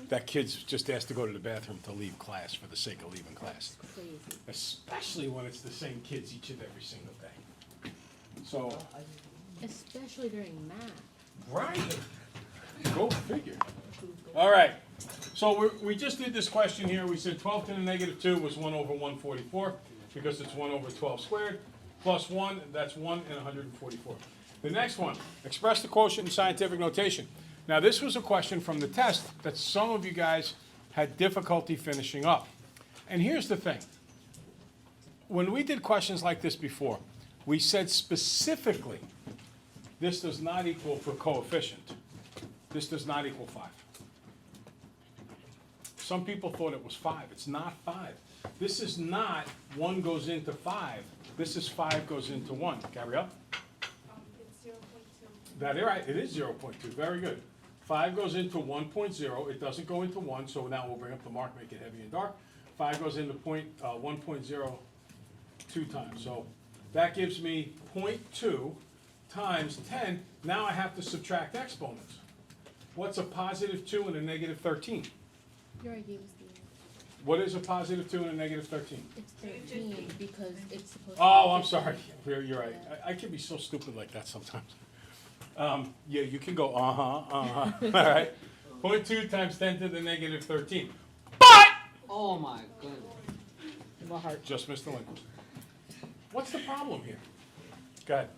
that kid's just asked to go to the bathroom to leave class for the sake of leaving class. Crazy. Especially when it's the same kids each and every single day. So, Especially during math. right. Go figure. All right. So we just did this question here. We said 12 to the negative 2 was 1 over 144 because it's 1 over 12 squared. Plus 1, that's 1 in 144. The next one, express the quotient in scientific notation. Now, this was a question from the test that some of you guys had difficulty finishing up. And here's the thing. When we did questions like this before, we said specifically, this does not equal for coefficient. This does not equal 5. Some people thought it was 5. It's not 5. This is not 1 goes into 5. This is 5 goes into 1. Gabrielle? It's 0.2. That is right. It is 0.2. Very good. 5 goes into 1.0. It doesn't go into 1, so now we'll bring up the mark, make it heavy and dark. 5 goes into 1.0 2 times. So that gives me 0.2 times 10. Now I have to subtract exponents. What's a positive 2 and a negative 13? You already gave us the, What is a positive 2 and a negative 13? it's 13 because it's supposed to be. Oh, I'm 15. sorry. You're right. I can be so stupid like that sometimes. Yeah, you can go, all right. 0.2 times 10 to the negative 13. But! Oh my goodness. My heart. Just missed the Lincoln. What's the problem here? Go ahead.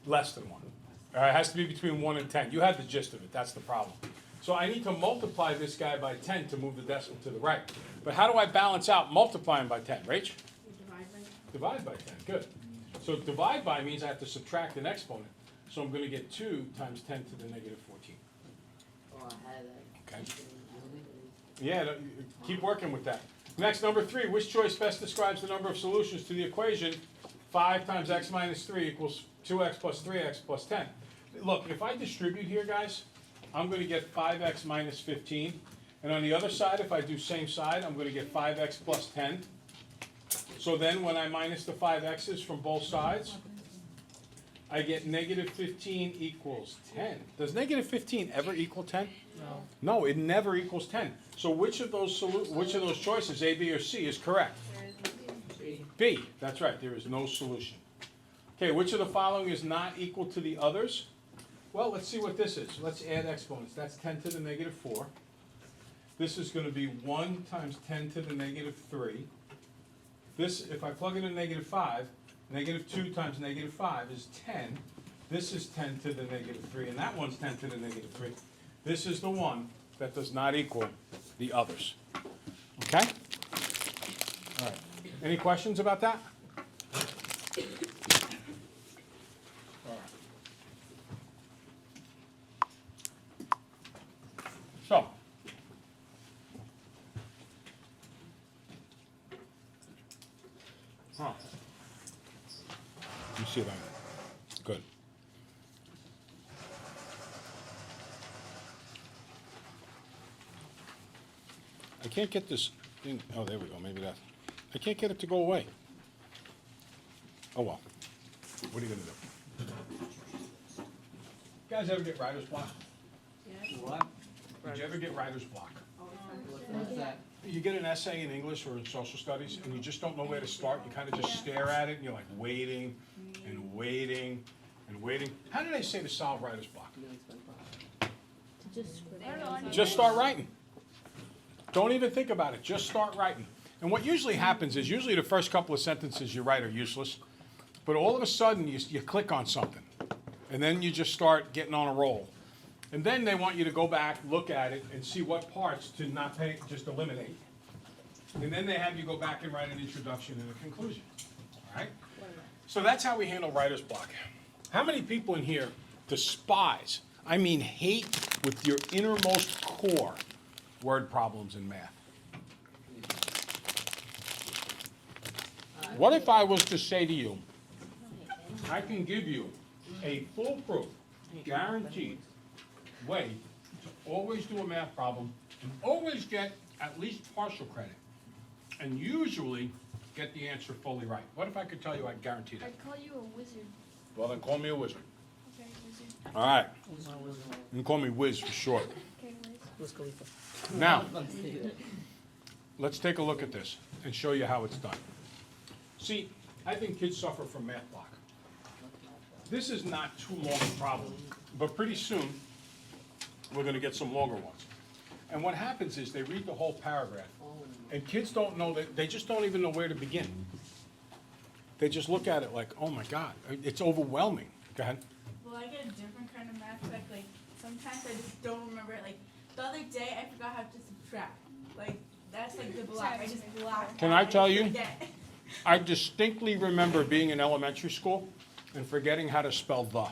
Less than 1. All right, it has to be between 1 and 10. You have the gist of it. That's the problem. So I need to multiply this guy by 10 to move the decimal to the right. But how do I balance out multiplying by 10, Rach? Divide by 10, good. So divide by means I have to subtract an exponent. So I'm going to get 2 times 10 to the negative 14. Oh, I had that. Okay. Yeah, keep working with that. Next, number 3. Which choice best describes the number of solutions to the equation 5 times x minus 3 equals 2x plus 3x plus 10? Look, if I distribute here, guys, I'm going to get 5x minus 15. And on the other side, if I do same side, I'm going to get 5x plus 10. So then when I minus the 5x's from both sides, I get negative 15 equals 10. Does negative 15 ever equal 10? No. No, it never equals 10. So which of those choices, A, B, or C, is correct? B, that's right, there is no solution. Okay, which of the following is not equal to the others? Well, let's see what this is. Let's add exponents. That's 10 to the negative 4. This is going to be 1 times 10 to the negative 3. This, if I plug in a negative 5, negative 2 times negative 5 is 10. This is 10 to the negative 3, and that one's 10 to the negative 3. This is the one that does not equal the others. Okay? All right. Any questions about that? All right. So, you see that? Good. I can't get this thing, oh, there we go, maybe that. I can't get it to go away. Oh, well. What are you gonna do? You guys ever get writer's block? What? Did you ever get writer's block? What's that? You get an essay in English or in social studies, and you just don't know where to start. You kind of just stare at it, and you're like waiting and waiting and waiting. How do they say to solve writer's block? Just scribble. Just start writing. Don't even think about it. Just start writing. And what usually happens is usually the first couple of sentences you write are useless, but all of a sudden you click on something, and then you just start getting on a roll. And then they want you to go back, look at it, and see what parts to not pay, just eliminate. And then they have you go back and write an introduction and a conclusion. All right? So that's how we handle writer's block. How many people in here despise, I mean hate with your innermost core, word problems in math? What if I was to say to you, I can give you a foolproof, guaranteed way to always do a math problem and always get at least partial credit, and usually get the answer fully right? What if I could tell you I guarantee that? I'd call you a wizard. Well, then call me a wizard. Okay, wizard. All right. You can call me Wiz for short. Okay, Wiz. Wiz Khalifa. Now, let's take a look at this and show you how it's done. See, I think kids suffer from math block. This is not too long a problem, but pretty soon, we're gonna get some longer ones. And what happens is they read the whole paragraph, and kids don't know that, they just don't even know where to begin. They just look at it like, oh my God, it's overwhelming. Go ahead. Well, I get a different kind of math, like sometimes I just don't remember it. Like the other day, I forgot how to subtract. Like that's like the block. I just blocked. Can out. I tell just you? forget. I distinctly remember being in elementary school and forgetting how to spell the.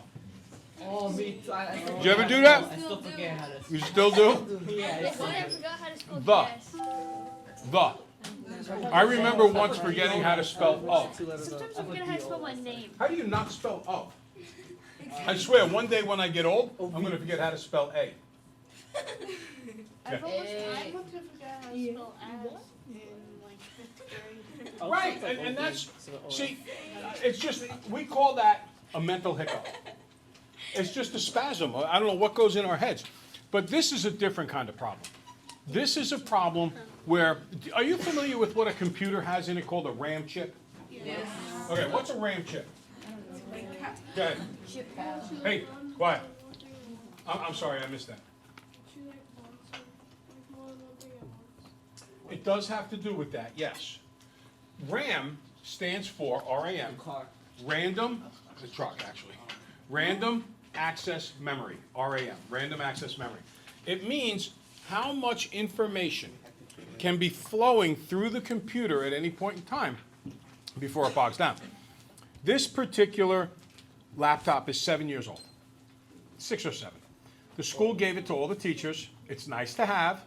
Oh, me too. Did you ever do that? I still forget how to. You still do? Yeah, I I still forgot how to spell The. gas. The. I remember once forgetting how to spell of. Sometimes I forget how to spell my name. How do you not spell of? I swear, one day when I get old, I'm gonna forget how to spell A. I've almost Hey. forgot how to spell ass in like 5th grade. Right, and that's, see, it's just, we call that a mental hiccup. It's just a spasm. I don't know what goes in our heads. But this is a different kind of problem. This is a problem where, are you familiar with what a computer has in it called a RAM chip? Yes. Okay, what's a RAM chip? Go ahead. Chip pal. Hey, quiet. I'm sorry, I missed that. It does have to do with that, yes. RAM stands for, RAM, car. random, the truck actually, random access memory, RAM, random access memory. It means how much information can be flowing through the computer at any point in time before it bogs down. This particular laptop is 7 years old, 6 or 7. The school gave it to all the teachers. It's nice to have,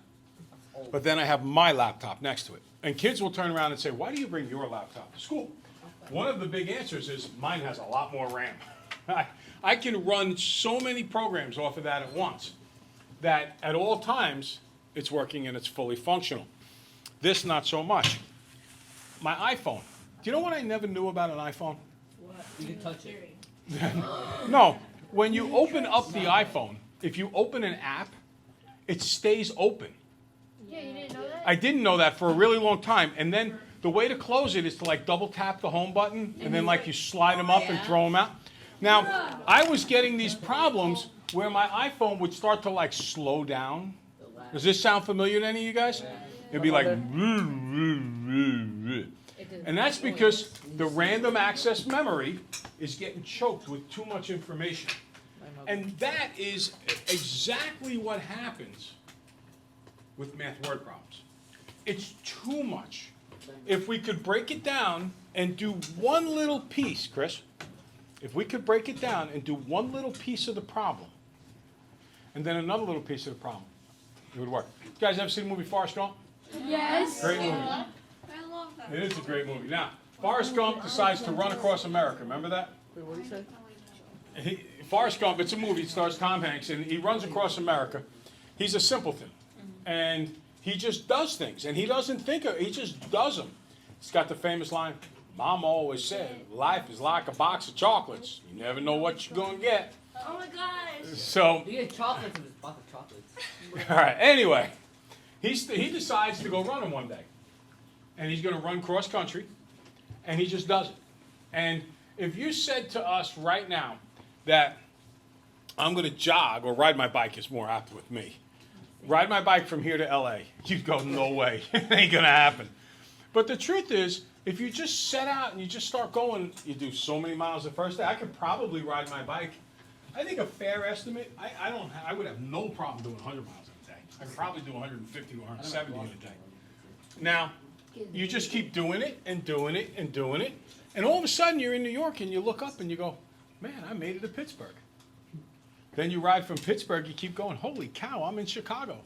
but then I have my laptop next to it. And kids will turn around and say, why do you bring your laptop to school? One of the big answers is mine has a lot more RAM. I can run so many programs off of that at once that at all times it's working and it's fully functional. This, not so much. My iPhone. Do you know what I never knew about an iPhone? You can touch it. No, when you open up the iPhone, if you open an app, it stays open. Yeah, you didn't know that? I didn't know that for a really long time. And then the way to close it is to like double tap the home button and then like you slide them up and throw them out. Now, I was getting these problems where my iPhone would start to like slow down. Does this sound familiar to any of you guys? It'd be like, and that's because the random access memory is getting choked with too much information. And that is exactly what happens with math word problems. It's too much. If we could break it down and do one little piece, Chris, if we could break it down and do one little piece of the problem, and then another little piece of the problem, it would work. You guys ever seen the movie Forrest Gump? Yes. Great movie. I love that. It is a great movie. Now, Forrest Gump decides to run across America. Remember that? Wait, what did you say? Forrest Gump, it's a movie, it stars Tom Hanks, and he runs across America. He's a simpleton, and he just does things, and he doesn't think of, he just does them. He's got the famous line, Mom always said, life is like a box of chocolates. You never know what you're gonna get. Oh my gosh. So, You get chocolates in this box of chocolates. all right, anyway, he decides to go running one day, and he's gonna run cross country, and he just does it. And if you said to us right now that I'm gonna jog, or ride my bike is more apt with me, ride my bike from here to LA, you'd go, no way, it ain't gonna happen. But the truth is, if you just set out and you just start going, you do so many miles the first day, I could probably ride my bike. I think a fair estimate, I would have no problem doing 100 miles in a day. I could probably do 150 or 170 in a day. Now, you just keep doing it and doing it and doing it, and all of a sudden you're in New York and you look up and you go, man, I made it to Pittsburgh. Then you ride from Pittsburgh, you keep going, holy cow, I'm in Chicago.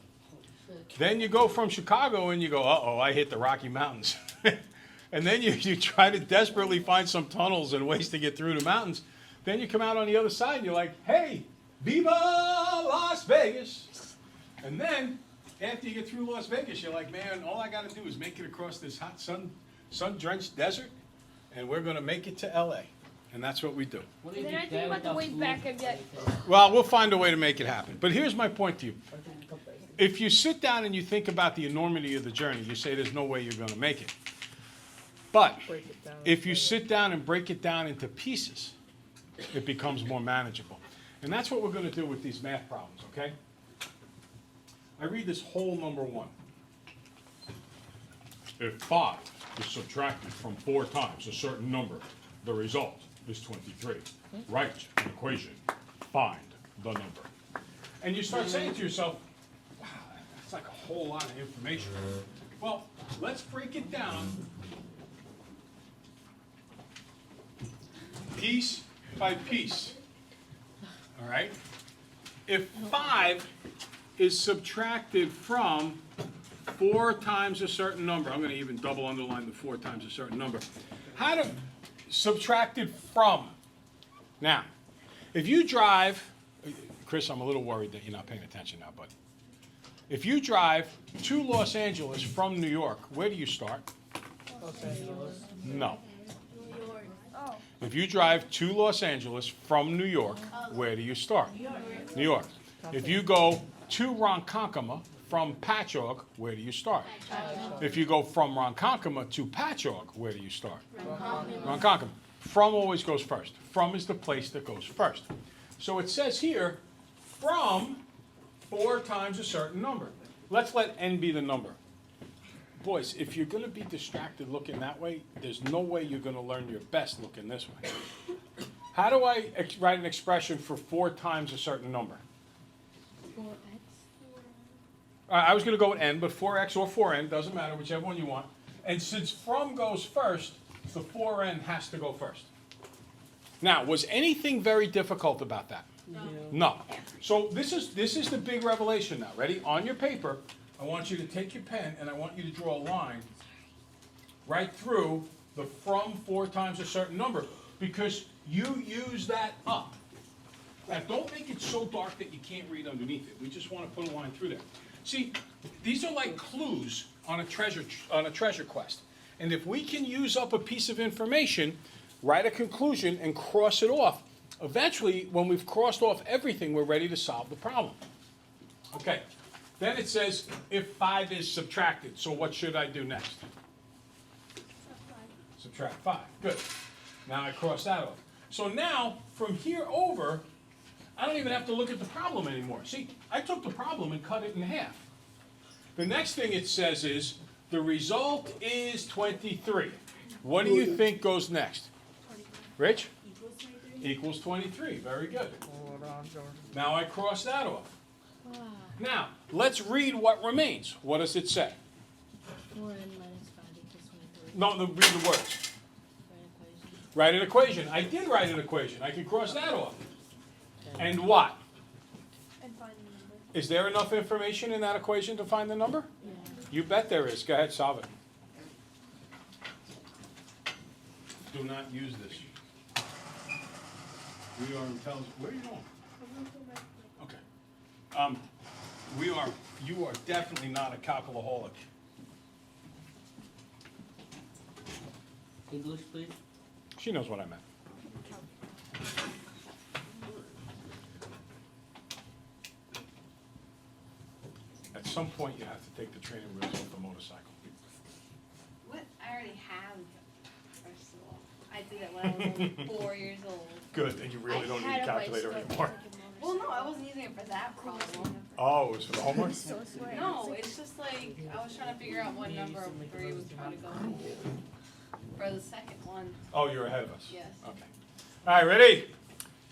Then you go from Chicago and you go, uh-oh, I hit the Rocky Mountains. And then you try to desperately find some tunnels and ways to get through the mountains. Then you come out on the other side and you're like, hey, Viva Las Vegas. And then after you get through Las Vegas, you're like, man, all I got to do is make it across this hot sun-drenched desert, and we're going to make it to LA. And that's what we do. What if Then you I think die about the without way food? back of that. Well, we'll find a way to make it happen. But here's my point to you. if you sit down and you think about the enormity of the journey, you say there's no way you're gonna make it. But Break it down. if you sit down and break it down into pieces, it becomes more manageable. And that's what we're gonna do with these math problems, okay? I read this whole number one. If 5 is subtracted from 4 times a certain number, the result is 23. Write an equation, find the number. And you start saying to yourself, wow, that's like a whole lot of information. Well, let's break it down piece by piece. All right? If 5 is subtracted from 4 times a certain number, I'm going to even double underline the 4 times a certain number. How to subtracted from? Now, if you drive, Chris, I'm a little worried that you're not paying attention now, but if you drive to Los Angeles from New York, where do you start? Los Angeles. No. New York. Oh. If you drive to Los Angeles from New York, where do you start? New York. If you go to Ronkonkoma from Patchogue, where do you start? If you go from Ronkonkoma to Patchogue, where do you start? Ronkonkoma. From always goes first. From is the place that goes first. So it says here, from 4 times a certain number. Let's let n be the number. Boys, if you're going to be distracted looking that way, there's no way you're going to learn your best looking this way. How do I write an expression for 4 times a certain number? 4x. I was going to go with n, but 4x or 4n, doesn't matter, whichever one you want. And since from goes first, the 4n has to go first. Now, was anything very difficult about that? No. So this is the big revelation now. Ready? On your paper, I want you to take your pen and I want you to draw a line right through the from 4 times a certain number, because you use that up. Now, don't make it so dark that you can't read underneath it. We just want to put a line through there. See, these are like clues on a treasure quest. And if we can use up a piece of information, write a conclusion, and cross it off, eventually, when we've crossed off everything, we're ready to solve the problem. Okay. Then it says if 5 is subtracted. So what should I do next? Subtract 5. Good. Now I cross that off. So now, from here over, I don't even have to look at the problem anymore. See, I took the problem and cut it in half. The next thing it says is, the result is 23. What do you think goes next? Rich? Equals 23. Very good. Hold on, Jordan. Now I cross that off. Now, let's read what remains. What does it say? 4n minus 5 equals 23. No, read the words. Write an equation. I did write an equation. I can cross that off. And what? And find the number. Is there enough information in that equation to find the number? Yeah. You bet there is. Go ahead, solve it. Do not use this. We are intelligent. Where are you going? Okay. You are definitely not a calculaholic. English, please. She knows what I meant. At some point, you have to take the training wheels off the motorcycle. What? I already have, first of all. I did it when I was only 4 years old. Good, then you really don't need a calculator anymore. Well, no, I wasn't using it for that problem. Oh, it was for the homework? No, it's just like, I was trying to figure out what number of 3 was trying to go for the second one. Oh, you're ahead of us? Yes. Okay. All right, ready?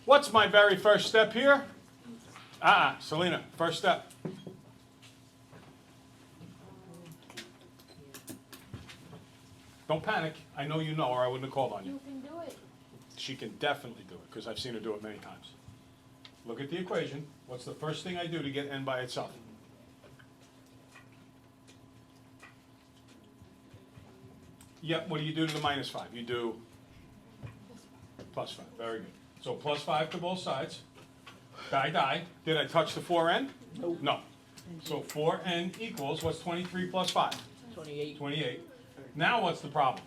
What's my very first step here? Selena, first step. Don't panic. I know you know, or I wouldn't have called on you. You can do it. She can definitely do it, because I've seen her do it many times. Look at the equation. What's the first thing I do to get n by itself? Yep, what do you do to the minus 5? You do plus 5. Very good. So plus 5 to both sides. Die. Did I touch the 4n? Nope. No. So 4n equals, what's 23 plus 5? 28. 28. Now what's the problem?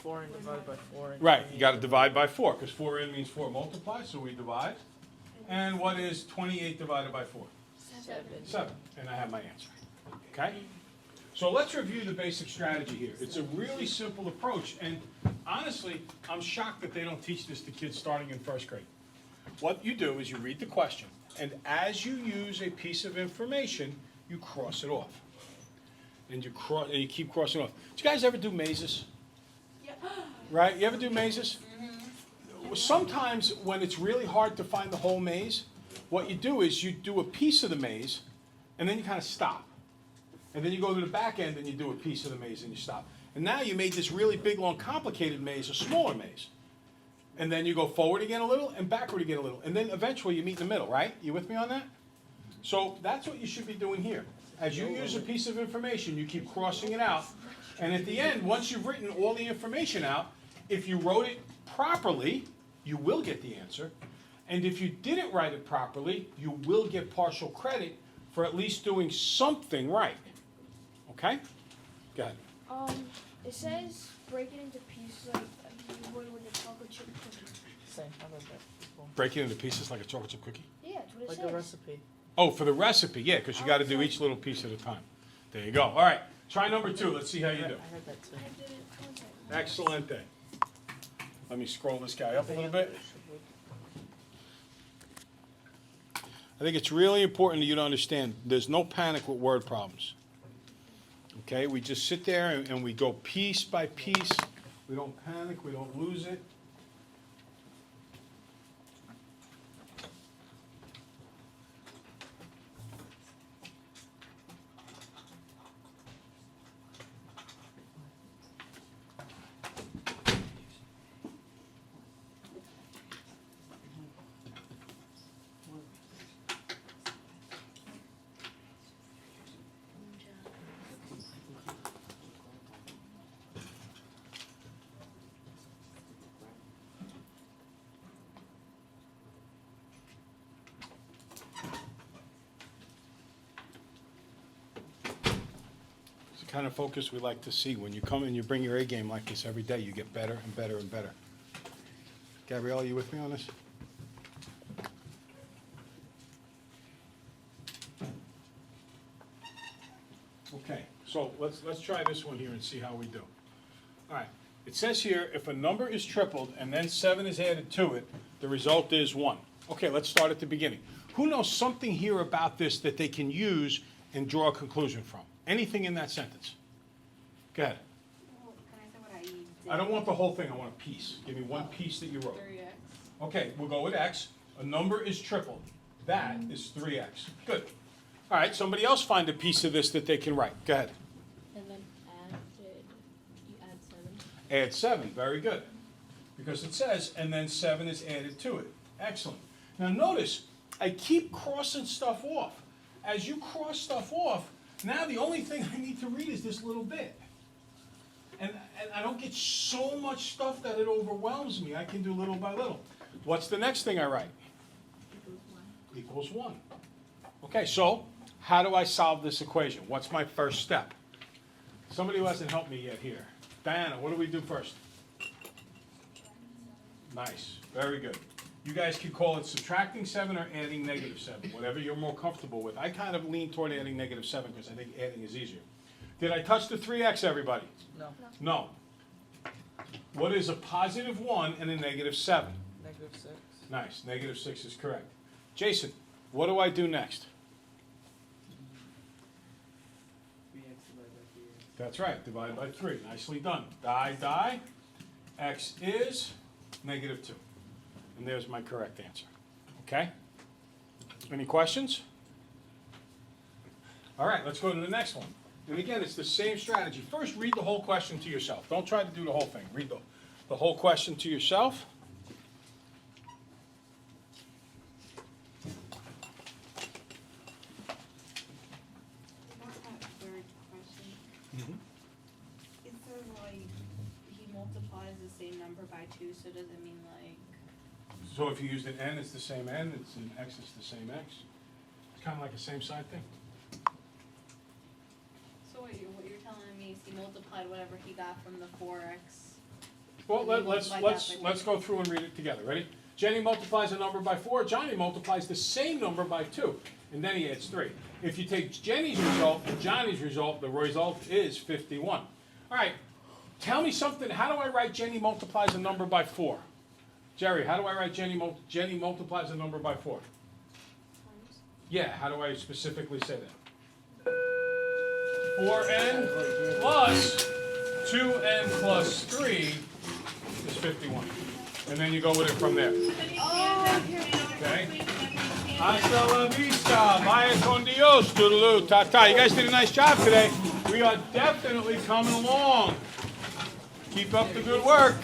4 divided by 4. Right, you got to divide by 4, because 4n means 4 multiplied, so we divide. And what is 28 divided by 4? 7. 7, and I have my answer. Okay? So let's review the basic strategy here. It's a really simple approach, and honestly, I'm shocked that they don't teach this to kids starting in first grade. What you do is you read the question, and as you use a piece of information, you cross it off. And you keep crossing off. Do you guys ever do mazes? Yep. Right? You ever do mazes? Sometimes when it's really hard to find the whole maze, what you do is you do a piece of the maze, and then you kind of stop. And then you go to the back end and you do a piece of the maze and you stop. And now you made this really big, long, complicated maze a smaller maze. And then you go forward again a little and backward again a little. And then eventually you meet in the middle, right? You with me on that? So that's what you should be doing here. As you use a piece of information, you keep crossing it out. And at the end, once you've written all the information out, if you wrote it properly, you will get the answer. And if you didn't write it properly, you will get partial credit for at least doing something right. Okay? Go ahead. It says break it into pieces like you would with a chocolate chip cookie. Same. How about that? People? Break it into pieces like a chocolate chip cookie? Yeah, that's what it Like says. a recipe. Oh, for the recipe, yeah, because you got to do each little piece at a time. There you go. All right, try number 2. Let's see how you do. I heard that too. I did it contact. Excellent day. Let me scroll this guy up a little bit. I think it's really important that you to understand there's no panic with word problems. Okay, we just sit there and we go piece by piece. We don't panic, we don't lose it. It's the kind of focus we like to see. When you come and you bring your A game like this every day, you get better and better and better. Gabrielle, are you with me on this? Okay, so let's try this one here and see how we do. All right, it says here, if a number is tripled and then 7 is added to it, the result is 1. Okay, let's start at the beginning. Who knows something here about this that they can use and draw a conclusion from? Anything in that sentence? Go ahead. Well, can I say what I did? I don't want the whole thing, I want a piece. Give me one piece that you wrote. 3x. Okay, we'll go with x. A number is tripled. That is 3x. Good. All right, somebody else find a piece of this that they can write. Go ahead. And then you add 7. Add 7, very good. Because it says, and then 7 is added to it. Excellent. Now notice, I keep crossing stuff off. As you cross stuff off, now the only thing I need to read is this little bit. And I don't get so much stuff that it overwhelms me. I can do little by little. What's the next thing I write? Equals 1. Okay, so how do I solve this equation? What's my first step? Somebody who hasn't helped me yet here. Diana, what do we do first? Nice, very good. You guys can call it subtracting 7 or adding -7, whatever you're more comfortable with. I kind of lean toward adding -7 because I think adding is easier. Did I touch the 3x, everybody? No. No. What is a positive 1 and a -7? -6. Nice, -6 is correct. Jason, what do I do next? 3x divided by 3x. That's right, divide by 3. Nicely done. Die. X is -2. And there's my correct answer. Okay? Any questions? All right, let's go to the next one. And again, it's the same strategy. First, read the whole question to yourself. Don't try to do the whole thing. Read the whole question to yourself. What's that third question? Mhm. It says like, he multiplies the same number by 2, so does it mean like, So if you used an n, it's the same n. It's an x, it's the same x. It's kind of like a same side thing. so what you're telling me is he multiplied whatever he got from the 4x? Well, And then let's multiply that by let's go through and read it together. Ready? Jenny multiplies a number by 4. Johnny multiplies the same number by 2. and then he adds 3. If you take Jenny's result and Johnny's result, the result is 51. All right, tell me something. How do I write Jenny multiplies a number by 4? Jerry, how do I write Jenny multiplies a number by 4? Yeah, how do I specifically say that? 4n plus 2n plus 3 is 51. And then you go with it from there. Okay? Hasta la vista, vaya con Dios, toodaloo, ta-ta. You guys did a nice job today. We are definitely coming along. Keep up the good work.